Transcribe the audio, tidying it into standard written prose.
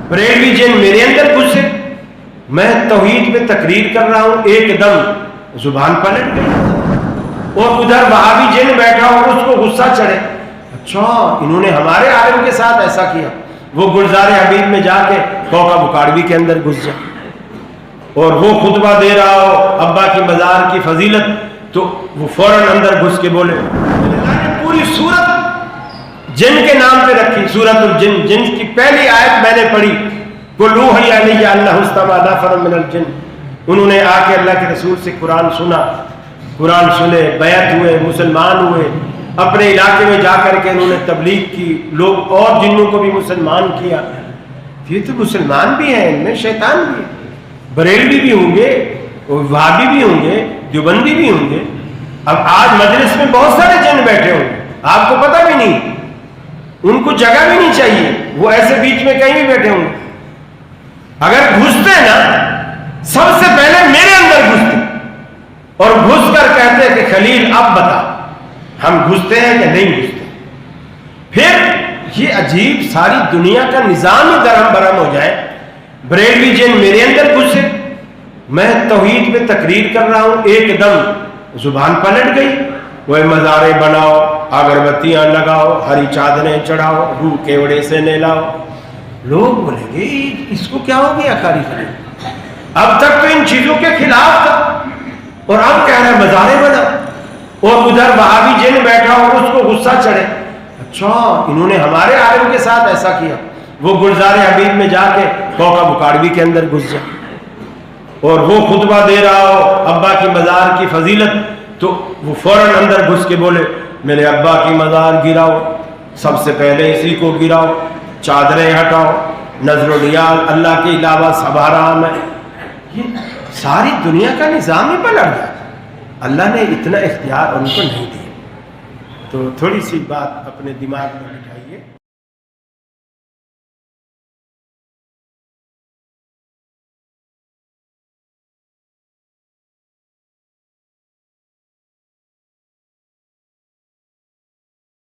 بریلوی جن میرے اندر گھسے، میں توحید میں تقریر کر رہا ہوں، ایک دم زبان پلٹ گئی، اور ادھر وہابی جن بیٹھا ہو اس کو غصہ چڑھے، اچھا انہوں نے ہمارے عالم کے ساتھ ایسا کیا، وہ گلزار حبیب میں جا کے کوکا بکاڑوی کے اندر گھس جائے، اور وہ خطبہ دے رہا ہو ابا کی مزار کی فضیلت، تو وہ فوراً اندر گھس کے بولے اللہ نے پوری سورت جن کے نام پہ رکھی، سورت الجن، جن کی پہلی آیت میں نے پڑھی، قُلْ أُوحِيَ إِلَيَّ أَنَّهُ اسْتَمَعَ نَفَرٌ مِّنَ الْجِنِّ، انہوں نے آ کے اللہ کے رسول سے قرآن سنا، قرآن سنے، بیعت ہوئے، مسلمان ہوئے، اپنے علاقے میں جا کر کے انہوں نے تبلیغ کی، لوگ اور جنوں کو بھی مسلمان کیا۔ یہ تو مسلمان بھی ہیں، ان میں شیطان بھی ہے، بریلوی بھی ہوں گے، وہابی بھی ہوں گے، دیوبندی بھی ہوں گے۔ اب آج مجلس میں بہت سارے جن بیٹھے ہوں گے، آپ کو پتہ بھی نہیں، ان کو جگہ بھی نہیں چاہیے، وہ ایسے بیچ میں کہیں بھی بیٹھے ہوں گے۔ اگر گھستے نا سب سے پہلے میرے اندر گھستے اور گھس کر کہتے کہ خلیل اب بتا ہم گھستے ہیں کہ نہیں گھستے، پھر یہ عجیب ساری دنیا کا نظام ہی درہم برہم ہو جائے۔ بریلوی جن میرے اندر گھسے، میں توحید میں تقریر کر رہا ہوں، ایک دم زبان پلٹ گئی، وہ مزارے بناؤ، اگربتیاں لگاؤ، ہری چادریں چڑھاؤ، روح کیوڑے سے نہلاؤ۔ لوگ بولیں گے اس کو کیا ہو گیا قاری خلیل، اب تک تو ان چیزوں کے خلاف تھا اور اب کہہ رہا ہے مزارے بنا، اور ادھر وہابی جن بیٹھا ہو اس کو غصہ چڑھے، اچھا انہوں نے ہمارے عالم کے ساتھ ایسا کیا، وہ گلزار حبیب میں جا کے کوکا بکاڑوی کے اندر گھس جائے، اور وہ خطبہ دے رہا ہو ابا کی مزار کی فضیلت، تو وہ فوراً اندر گھس کے بولے میرے ابا کی مزار گراؤ، سب سے پہلے اسی کو گراؤ، چادریں ہٹاؤ، نظر و نیاز اللہ کے علاوہ سب حرام ہے۔ یہ ساری دنیا کا نظام ہی پلٹ گیا، اللہ نے اتنا اختیار ان کو نہیں دیا۔ تو تھوڑی سی بات اپنے دماغ میں بٹھائیں۔